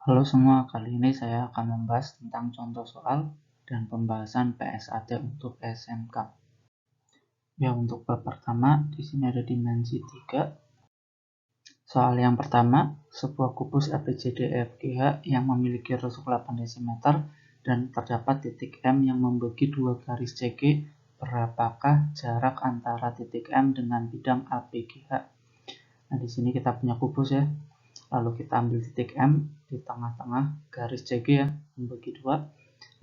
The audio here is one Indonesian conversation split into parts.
Halo semua, kali ini saya akan membahas tentang contoh soal dan pembahasan PSAT untuk SMK. Ya, untuk bab pertama, di sini ada dimensi 3. Soal yang pertama, sebuah kubus ABCDEFGH yang memiliki rusuk 8 dm dan terdapat titik M yang membagi dua garis CG. Berapakah jarak antara titik M dengan bidang ABGH? Nah, di sini kita punya kubus ya. Lalu kita ambil titik M di tengah-tengah garis CG ya, membagi dua.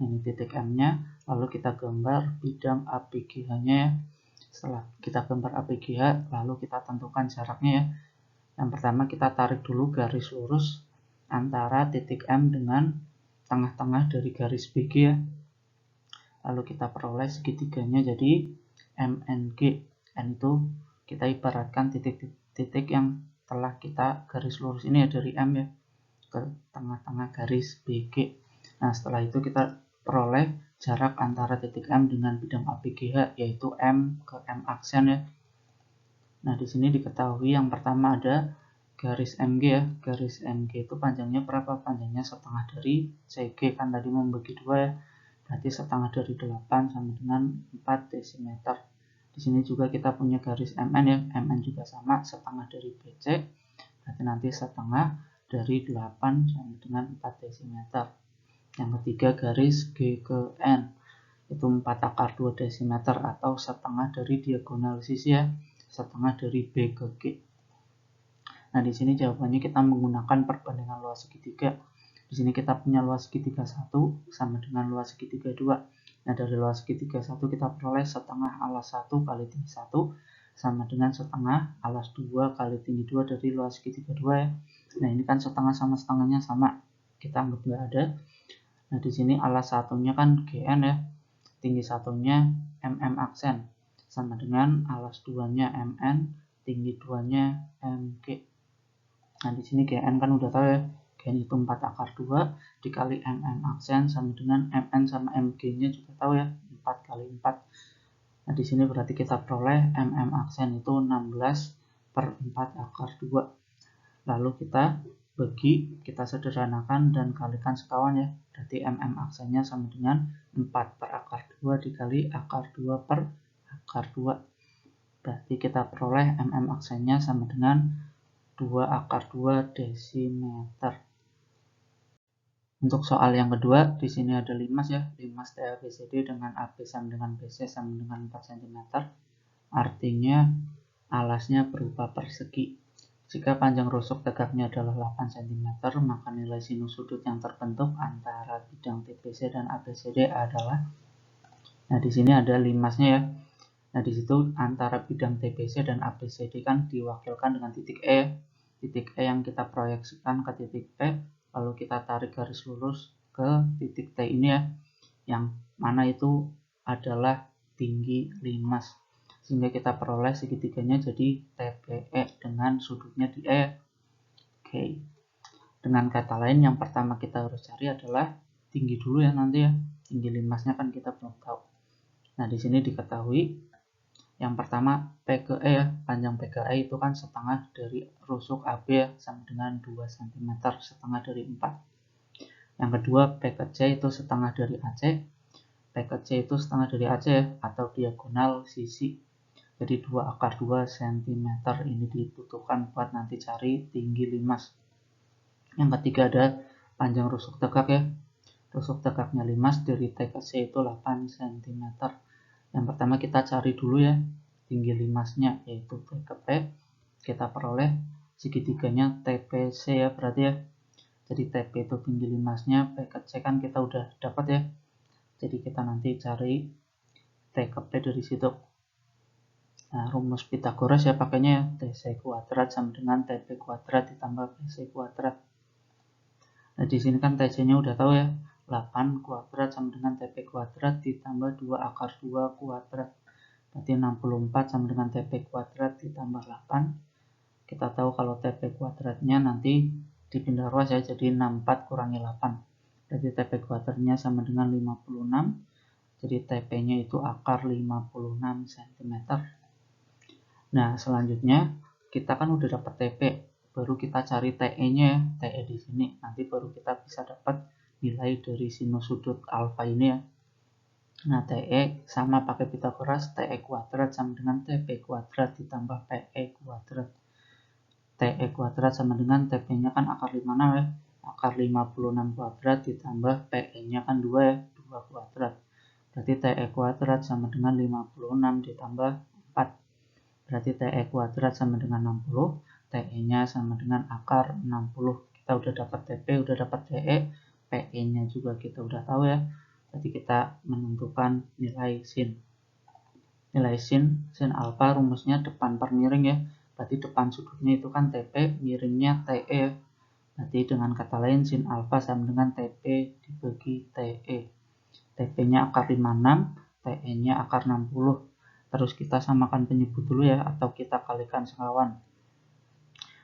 Ini titik M-nya, lalu kita gambar bidang ABGH-nya ya. Setelah kita gambar ABGH, lalu kita tentukan jaraknya ya. Yang pertama kita tarik dulu garis lurus antara titik M dengan tengah-tengah dari garis BG ya. Lalu kita peroleh segitiganya jadi MNG. N itu kita ibaratkan titik-titik yang telah kita garis lurus ini ya, dari M ya ke tengah-tengah garis BG. Nah, setelah itu kita peroleh jarak antara titik M dengan bidang ABGH, yaitu M ke M aksen ya. Nah, di sini diketahui yang pertama ada garis MG ya. Garis MG itu panjangnya berapa? Panjangnya setengah dari CG, kan tadi membagi dua ya. Berarti setengah dari 8 sama dengan 4 desimeter. Di sini juga kita punya garis MN ya. MN juga sama, setengah dari BC. Berarti nanti setengah dari 8 sama dengan 4 desimeter. Yang ketiga garis G ke N. Itu 4/2 desimeter atau setengah dari diagonal sisi ya. Setengah dari B ke G. Nah, di sini jawabannya kita menggunakan perbandingan luas segitiga. Di sini kita punya luas segitiga 1 sama dengan luas segitiga 2. Nah, dari luas segitiga 1 kita peroleh setengah alas 1 kali tinggi 1 sama dengan setengah alas 2 kali tinggi 2 dari luas segitiga 2 ya. Nah, ini kan setengah sama setengahnya sama. Kita anggap nggak ada. Nah, di sini alas satunya kan GN ya. Tinggi satunya MM aksen sama dengan alas 2-nya MN, tinggi 2-nya MG. Nah, di sini GN kan udah tahu ya. GN itu 4/2 dikali MM aksen sama dengan MN sama MG-nya juga tahu ya, 4 kali 4. Nah, di sini berarti kita peroleh MM aksen itu 16/4/2. Lalu kita bagi, kita sederhanakan dan kalikan sekawan ya. Berarti MM aksennya sama dengan 4/2 dikali akar 2 per akar 2. Berarti kita peroleh MM aksennya sama dengan 2/2 desimeter. Untuk soal yang kedua, di sini ada limas ya. Limas TABCD dengan AB sama dengan BC sama dengan 4 cm. Artinya alasnya berupa persegi. Jika panjang rusuk tegaknya adalah 8 cm, maka nilai sinus sudut yang terbentuk antara bidang TBC dan ABCD adalah. Nah, di sini ada limasnya ya. Nah, di situ antara bidang TBC dan ABCD kan diwakilkan dengan titik E. Titik E yang kita proyeksikan ke titik P, lalu kita tarik garis lurus ke titik T ini ya, yang mana itu adalah tinggi limas. Sehingga kita peroleh segitiganya jadi TPE dengan sudutnya di E. Oke. Dengan kata lain, yang pertama kita harus cari adalah tinggi dulu ya nanti ya. Tinggi limasnya kan kita belum tahu. Nah, di sini diketahui yang pertama P ke E ya. Panjang P ke E itu kan setengah dari rusuk AB ya, sama dengan 2 cm, setengah dari 4. Yang kedua P ke C itu setengah dari AC. P ke C itu setengah dari AC ya, atau diagonal sisi. Jadi 2/2 cm ini dibutuhkan buat nanti cari tinggi limas. Yang ketiga ada panjang rusuk tegak ya. Rusuk tegaknya limas dari T ke C itu 8 cm. Yang pertama kita cari dulu ya tinggi limasnya, yaitu P ke P. Kita peroleh segitiganya TPC ya berarti ya. Jadi TP itu tinggi limasnya, P ke C kan kita udah dapat ya. Jadi kita nanti cari T ke P dari situ. Nah, rumus Pythagoras ya pakainya ya. TC kuadrat sama dengan TP kuadrat ditambah PC kuadrat. Nah, di sini kan TC-nya udah tahu ya. 8 kuadrat sama dengan TP kuadrat ditambah 2/2 kuadrat. Berarti 64 sama dengan TP kuadrat ditambah 8. Kita tahu kalau TP kuadratnya nanti dipindah ruas ya, jadi 64 kurangi 8. Jadi TP kuadratnya sama dengan 56. Jadi TP-nya itu akar 56 cm. Nah, selanjutnya kita kan udah dapat TP. baru kita cari TE-nya ya, TE di sini. Nanti baru kita bisa dapat nilai dari sinus sudut alfa ini ya. Nah, TE sama pakai Pythagoras, TE kuadrat sama dengan TP kuadrat ditambah PE kuadrat. TE kuadrat sama dengan TP-nya kan akar 56 ya. Akar 56 kuadrat ditambah PE-nya kan 2 ya, 2 kuadrat. Berarti TE kuadrat sama dengan 56 ditambah 4. Berarti TE kuadrat sama dengan 60, TE-nya sama dengan akar 60. Kita udah dapat TP, udah dapat TE, PE-nya juga kita udah tahu ya. Berarti kita menentukan nilai sin. Nilai sin alfa rumusnya depan per miring ya. Berarti depan sudutnya itu kan TP, miringnya TE. Berarti dengan kata lain sin alfa sama dengan TP dibagi TE. TP-nya akar 56, TE-nya akar 60. Terus kita samakan penyebut dulu ya, atau kita kalikan sekawan.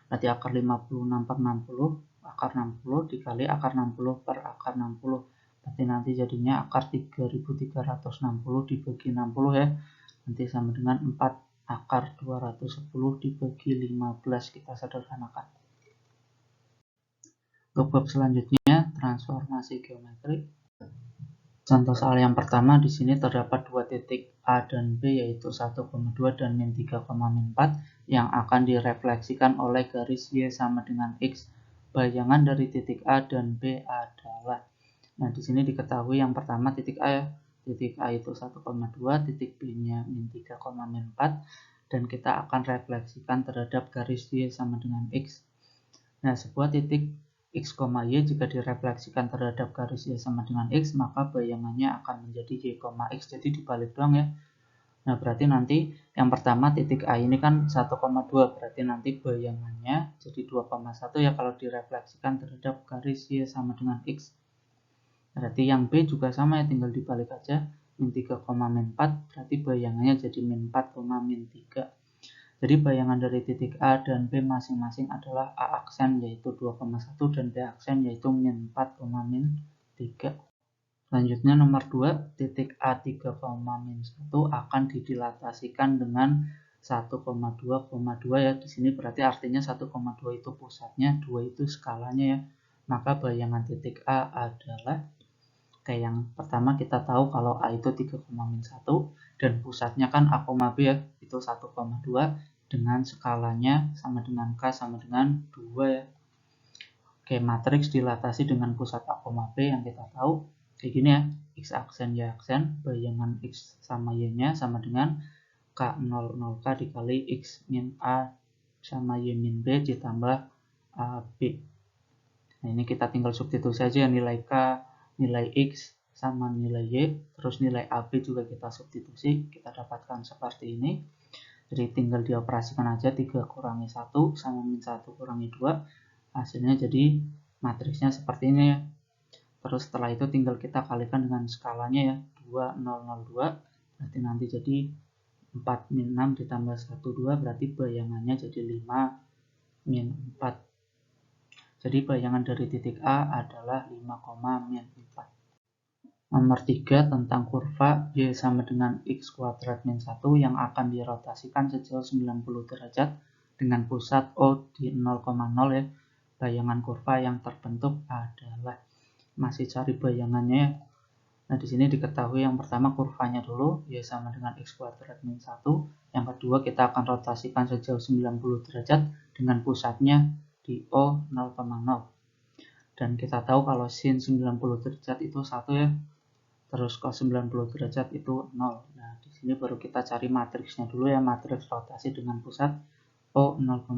Berarti akar 56 per 60, akar 60 dikali akar 60 per akar 60. Berarti nanti jadinya akar 3360 dibagi 60 ya. Nanti sama dengan 4 akar 210 dibagi 15, kita sederhanakan. Untuk bab selanjutnya, transformasi geometri. Contoh soal yang pertama, di sini terdapat dua titik A dan B, yaitu 1,2 dan min 3,4 yang akan direfleksikan oleh garis Y sama dengan X. Bayangan dari titik A dan B adalah. Nah, di sini diketahui yang pertama titik A ya. Titik A itu 1,2, titik B-nya min 3,4, dan kita akan refleksikan terhadap garis Y sama dengan X. Nah, sebuah titik X, Y jika direfleksikan terhadap garis Y sama dengan X, maka bayangannya akan menjadi Y, X. Jadi dibalik doang ya. Nah, berarti nanti yang pertama titik A ini kan 1,2, berarti nanti bayangannya jadi 2,1 ya kalau direfleksikan terhadap garis Y sama dengan X. Berarti yang B juga sama ya, tinggal dibalik aja. Min 3,4, berarti bayangannya jadi min 4, min 3. Jadi bayangan dari titik A dan B masing-masing adalah A aksen yaitu 2,1 dan B aksen yaitu min 4, min 3. Selanjutnya nomor 2, titik A3, min 1 akan didilatasikan dengan 1,2,2 ya. Di sini berarti artinya 1,2 itu pusatnya, 2 itu skalanya ya. Maka bayangan titik A adalah, kayak yang pertama kita tahu kalau A itu 3,1 dan pusatnya kan A, B ya, itu 1,2 dengan skalanya sama dengan K sama dengan 2 ya. Oke, matriks dilatasi dengan pusat A, B yang kita tahu kayak gini ya, X aksen Y aksen, bayangan X sama Y-nya sama dengan K0, 0K dikali X min A sama Y min B ditambah AB. Nah, ini kita tinggal substitusi saja nilai K, nilai X sama nilai Y, terus nilai AB juga kita substitusi, kita dapatkan seperti ini. Jadi tinggal dioperasikan aja, 3 kurangi 1 sama min 1 kurangi 2, hasilnya jadi matriksnya seperti ini ya. Terus setelah itu tinggal kita kalikan dengan skalanya ya, 2, 0, 0, 2, berarti nanti jadi 4 min 6 ditambah 1, 2, berarti bayangannya jadi 5 min 4. Jadi bayangan dari titik A adalah 5, min 4. Nomor 3 tentang kurva Y sama dengan X kuadrat min 1 yang akan dirotasikan sejauh 90 derajat dengan pusat O di 0,0 ya. Bayangan kurva yang terbentuk adalah, masih cari bayangannya ya. Nah, di sini diketahui yang pertama kurvanya dulu, Y sama dengan X kuadrat min 1. Yang kedua kita akan rotasikan sejauh 90 derajat dengan pusatnya di O 0,0. Dan kita tahu kalau sin 90 derajat itu 1 ya. Terus cos 90 derajat itu 0. Nah, di sini baru kita cari matriksnya dulu ya, matriks rotasi dengan pusat O 0,0.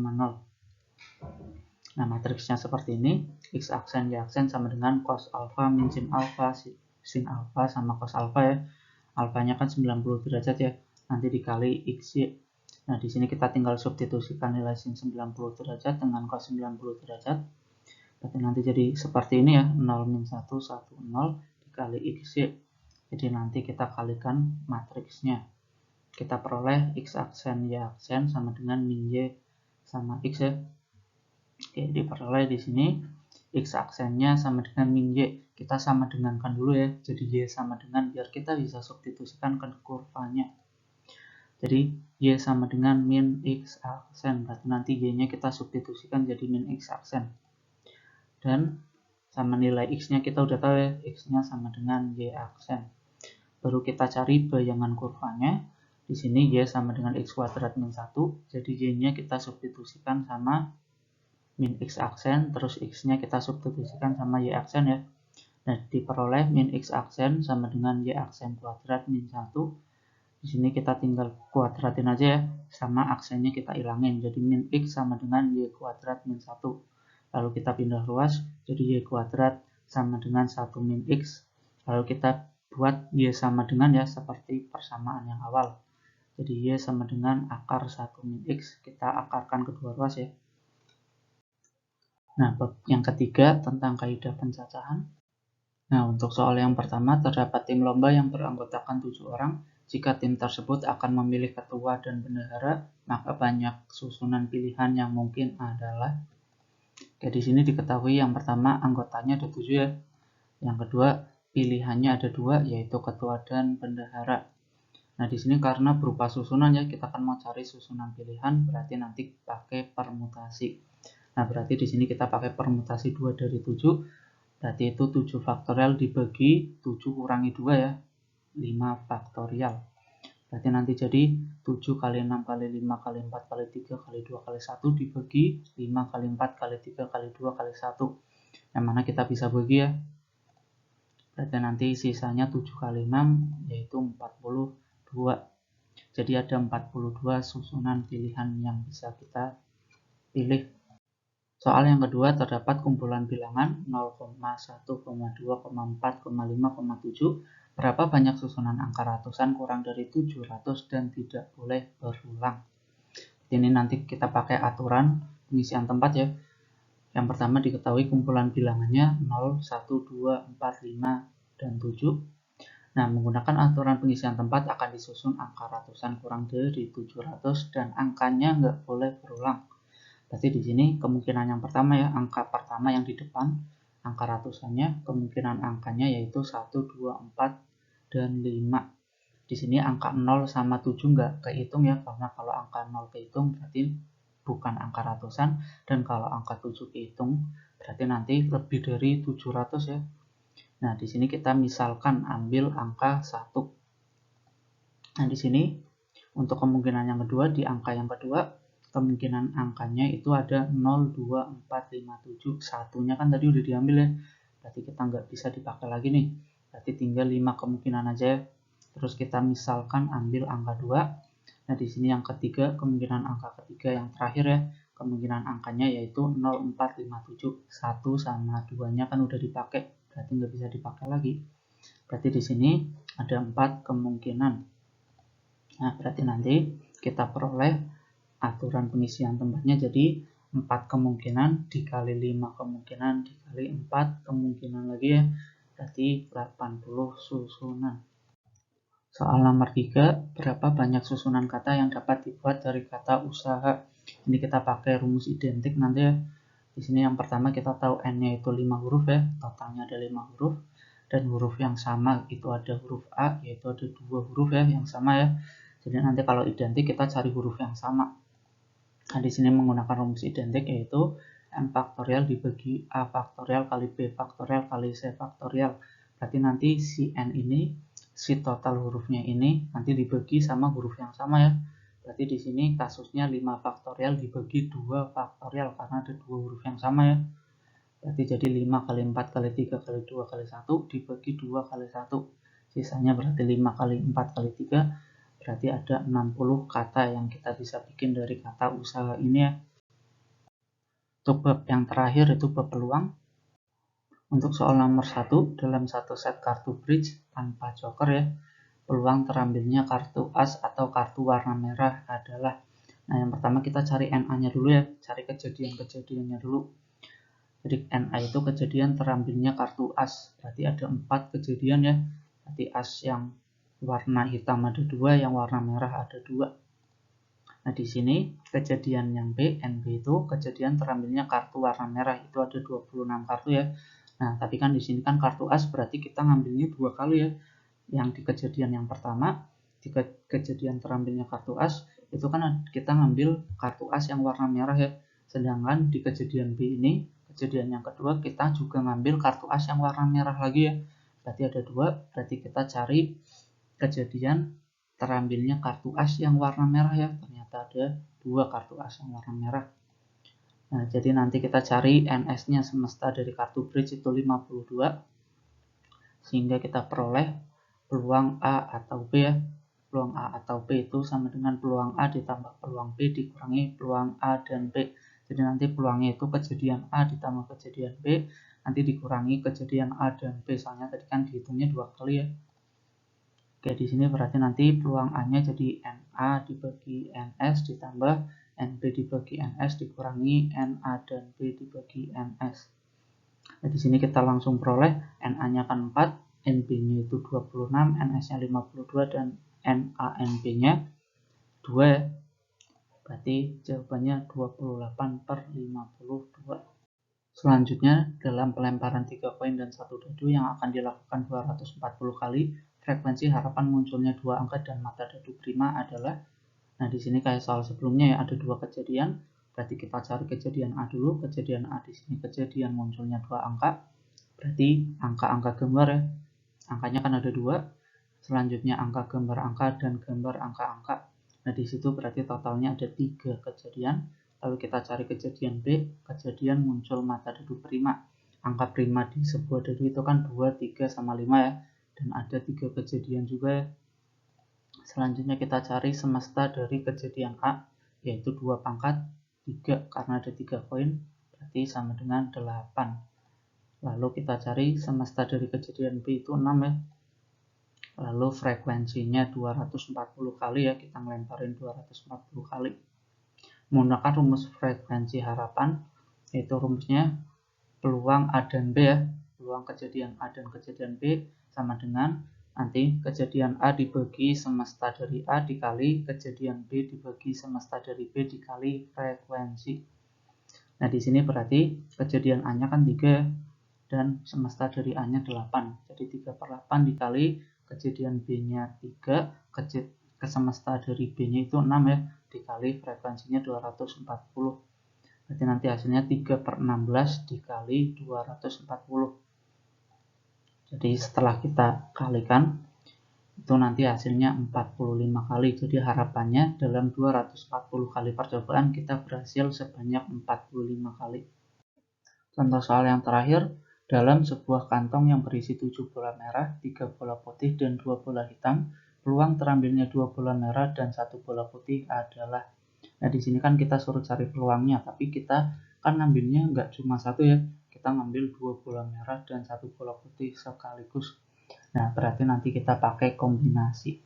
Nah, matriksnya seperti ini, X aksen Y aksen sama dengan cos alfa min sin alfa, sin alfa sama cos alfa ya. Alfanya kan 90 derajat ya, nanti dikali XY. Nah, di sini kita tinggal substitusikan nilai sin 90 derajat dengan cos 90 derajat. Berarti nanti jadi seperti ini ya, 0 min 1, 1, 0 dikali XY. Jadi nanti kita kalikan matriksnya. Kita peroleh X aksen Y aksen sama dengan min Y sama X ya. Oke, diperoleh di sini X aksennya sama dengan min Y. Kita sama dengankan dulu ya. Jadi Y sama dengan, biar kita bisa substitusikan ke kurvanya. Jadi Y sama dengan min X aksen, berarti nanti Y-nya kita substitusikan jadi min X aksen. Dan sama nilai X-nya kita udah tahu ya, X-nya sama dengan Y aksen. Baru kita cari bayangan kurvanya. Di sini Y sama dengan X kuadrat min 1, jadi Y-nya kita substitusikan sama min X aksen, terus X-nya kita substitusikan sama Y aksen ya. Nah, diperoleh min X aksen sama dengan Y aksen kuadrat min 1. Di sini kita tinggal kuadratin aja ya, sama aksennya kita ilangin. Jadi min X sama dengan Y kuadrat min 1. Lalu kita pindah ruas, jadi Y kuadrat sama dengan 1 min X. Lalu kita buat Y sama dengan ya, seperti persamaan yang awal. Jadi Y sama dengan akar 1 min X. Kita akarkan kedua ruas ya. Nah, bab yang ketiga tentang kaidah pencacahan. Nah, untuk soal yang pertama, terdapat tim lomba yang beranggotakan 7 orang. Jika tim tersebut akan memilih ketua dan bendahara, maka banyak susunan pilihan yang mungkin adalah. Oke, di sini diketahui yang pertama anggotanya ada 7 ya. Yang kedua, pilihannya ada 2, yaitu ketua dan bendahara. Nah, di sini karena berupa susunan ya, kita akan mau cari susunan pilihan, berarti nanti pakai permutasi. Nah, berarti di sini kita pakai permutasi 2 dari 7. Berarti itu 7 faktorial dibagi 7 kurangi 2 ya, 5 faktorial. Berarti nanti jadi 7 kali 6 kali 5 kali 4 kali 3 kali 2 kali 1 dibagi 5 kali 4 kali 3 kali 2 kali 1. Yang mana kita bisa bagi ya. Berarti nanti sisanya 7 kali 6 yaitu 42. Jadi ada 42 susunan pilihan yang bisa kita pilih. Soal yang kedua, terdapat kumpulan bilangan 0,1, 2, 4, 5, 7. Berapa banyak susunan angka ratusan kurang dari 700 dan tidak boleh berulang. Ini nanti kita pakai aturan pengisian tempat ya. Yang pertama diketahui kumpulan bilangannya 0, 1, 2, 4, 5, dan 7. Nah, menggunakan aturan pengisian tempat akan disusun angka ratusan kurang dari 700 dan angkanya nggak boleh berulang. Berarti di sini kemungkinan yang pertama ya, angka pertama yang di depan, angka ratusannya, kemungkinan angkanya yaitu 1, 2, 4, dan 5. Di sini angka 0 sama 7 nggak kehitung ya, karena kalau angka 0 kehitung berarti bukan angka ratusan, dan kalau angka 7 kehitung berarti nanti lebih dari 700 ya. Nah, di sini kita misalkan ambil angka 1. Nah, di sini untuk kemungkinan yang kedua, di angka yang kedua, kemungkinan angkanya itu ada 0, 2, 4, 5, 7. Satunya kan tadi udah diambil ya. Berarti kita nggak bisa dipakai lagi nih. Berarti tinggal 5 kemungkinan aja ya. Terus kita misalkan ambil angka 2. Nah, di sini yang ketiga, kemungkinan angka ketiga yang terakhir ya. Kemungkinan angkanya yaitu 0, 4, 5, 7. 1 sama 2-nya kan udah dipakai. Berarti nggak bisa dipakai lagi. Berarti di sini ada 4 kemungkinan. Nah, berarti nanti kita peroleh aturan pengisian tempatnya jadi 4 kemungkinan dikali 5 kemungkinan dikali 4 kemungkinan lagi ya, berarti 80 susunan. Soal nomor 3, berapa banyak susunan kata yang dapat dibuat dari kata usaha? Ini kita pakai rumus identik nanti ya. Di sini yang pertama kita tahu N-nya itu 5 huruf ya, totalnya ada 5 huruf. Dan huruf yang sama itu ada huruf A, yaitu ada 2 huruf ya yang sama ya. Jadi nanti kalau identik kita cari huruf yang sama. Nah, di sini menggunakan rumus identik yaitu N faktorial dibagi A faktorial kali B faktorial kali C faktorial. Berarti nanti si N ini, si total hurufnya ini nanti dibagi sama huruf yang sama ya. Berarti di sini kasusnya 5 faktorial dibagi 2 faktorial karena ada 2 huruf yang sama ya. Berarti jadi 5 kali 4 kali 3 kali 2 kali 1 dibagi 2 kali 1. Sisanya berarti 5 kali 4 kali 3. Berarti ada 60 kata yang kita bisa bikin dari kata usaha ini ya. Untuk bab yang terakhir itu bab peluang. Untuk soal nomor 1, dalam satu set kartu bridge tanpa joker ya, peluang terambilnya kartu as atau kartu warna merah adalah. Nah, yang pertama kita cari NA-nya dulu ya, cari kejadian-kejadiannya dulu. Jadi NA itu kejadian terambilnya kartu as, berarti ada 4 kejadian ya. Berarti as yang warna hitam ada 2, yang warna merah ada 2. Nah, di sini kejadian yang B, NB itu kejadian terambilnya kartu warna merah, itu ada 26 kartu ya. Nah, tapi kan di sini kan kartu as berarti kita ngambilnya 2 kali ya. Yang di kejadian yang pertama di kejadian terambilnya kartu as, itu kan kita ngambil kartu as yang warna merah ya. Sedangkan di kejadian B ini, kejadian yang kedua, kita juga ngambil kartu as yang warna merah lagi ya. Berarti ada dua, berarti kita cari kejadian terambilnya kartu as yang warna merah ya. Ternyata ada dua kartu as yang warna merah. Nah, jadi nanti kita cari NS-nya semesta dari kartu bridge itu 52, sehingga kita peroleh peluang A atau B ya. Peluang A atau B itu sama dengan peluang A ditambah peluang B dikurangi peluang A dan B. Jadi nanti peluangnya itu kejadian A ditambah kejadian B, nanti dikurangi kejadian A dan B, soalnya tadi kan dihitungnya 2 kali ya. Oke, di sini berarti nanti peluang A-nya jadi NA dibagi NS ditambah NB dibagi NS dikurangi NA dan B dibagi NS. Nah, di sini kita langsung peroleh NA-nya kan 4, NB-nya itu 26, NS-nya 52, dan NaNB-nya 2. Berarti jawabannya 28/52. Selanjutnya, dalam pelemparan 3 koin dan 1 dadu yang akan dilakukan 240 kali, frekuensi harapan munculnya 2 angka dan mata dadu prima adalah. Nah, di sini kayak soal sebelumnya ya, ada 2 kejadian. Berarti kita cari kejadian A dulu. Kejadian A di sini kejadian munculnya 2 angka. Berarti angka-angka gambar ya. Angkanya kan ada 2. Selanjutnya angka gambar angka dan gambar angka-angka. Nah, di situ berarti totalnya ada 3 kejadian. Lalu kita cari kejadian B, kejadian muncul mata dadu prima. Angka prima di sebuah dadu itu kan 2, 3, sama 5 ya. Dan ada 3 kejadian juga ya. Selanjutnya kita cari semesta dari kejadian A, yaitu 2 pangkat 3, karena ada 3 koin, berarti sama dengan 8. Lalu kita cari semesta dari kejadian B itu 6 ya. Lalu frekuensinya 240 kali ya, kita ngelemparin 240 kali. Menggunakan rumus frekuensi harapan, yaitu rumusnya peluang A dan B ya. Peluang kejadian A dan kejadian B sama dengan nanti kejadian A dibagi semesta dari A dikali kejadian B dibagi semesta dari B dikali frekuensi. Nah, di sini berarti kejadian A-nya kan 3 dan semesta dari A-nya 8. Jadi 3/8 dikali kejadian B-nya 3, ke semesta dari B-nya itu 6 ya, dikali frekuensinya 240. Berarti nanti hasilnya 3/16 dikali 240. Jadi setelah kita kalikan, itu nanti hasilnya 45 kali. Jadi harapannya dalam 240 kali percobaan kita berhasil sebanyak 45 kali. Contoh soal yang terakhir, dalam sebuah kantong yang berisi 7 bola merah, 3 bola putih, dan 2 bola hitam, peluang terambilnya 2 bola merah dan 1 bola putih adalah. Nah, di sini kan kita suruh cari peluangnya, tapi kita kan ngambilnya nggak cuma satu ya, kita ngambil 2 bola merah dan 1 bola putih sekaligus. Nah, berarti nanti kita pakai kombinasi.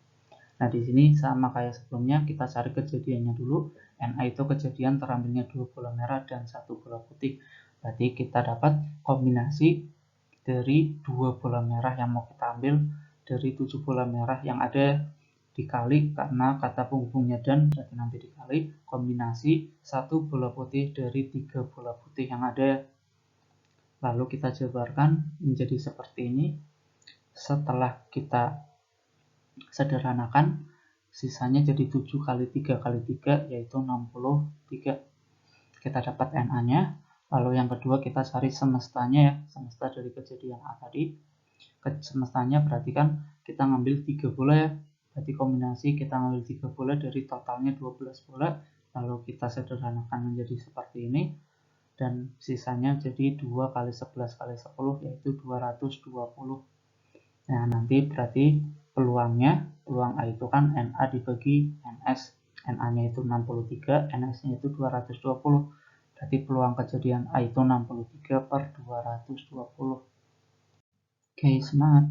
Nah, di sini sama kayak sebelumnya, kita cari kejadiannya dulu. NA itu kejadian terambilnya 2 bola merah dan 1 bola putih. Berarti kita dapat kombinasi dari 2 bola merah yang mau kita ambil dari 7 bola merah yang ada, dikali karena kata penghubungnya dan, berarti nanti dikali kombinasi 1 bola putih dari 3 bola putih yang ada. Lalu kita jabarkan menjadi seperti ini. Setelah kita sederhanakan, sisanya jadi 7 kali 3 kali 3, yaitu 63. Kita dapat NA-nya. Lalu yang kedua kita cari semestanya ya, semesta dari kejadian A tadi. Semestanya berarti kan kita ngambil 3 bola ya, berarti kombinasi kita ngambil 3 bola dari totalnya 12 bola, lalu kita sederhanakan menjadi seperti ini, dan sisanya jadi 2 kali 11 kali 10, yaitu 220. Nah, nanti berarti peluangnya, peluang A itu kan NA dibagi NS, NA-nya itu 63, NS-nya itu 220. Berarti peluang kejadian A itu 63/220. Oke, semangat.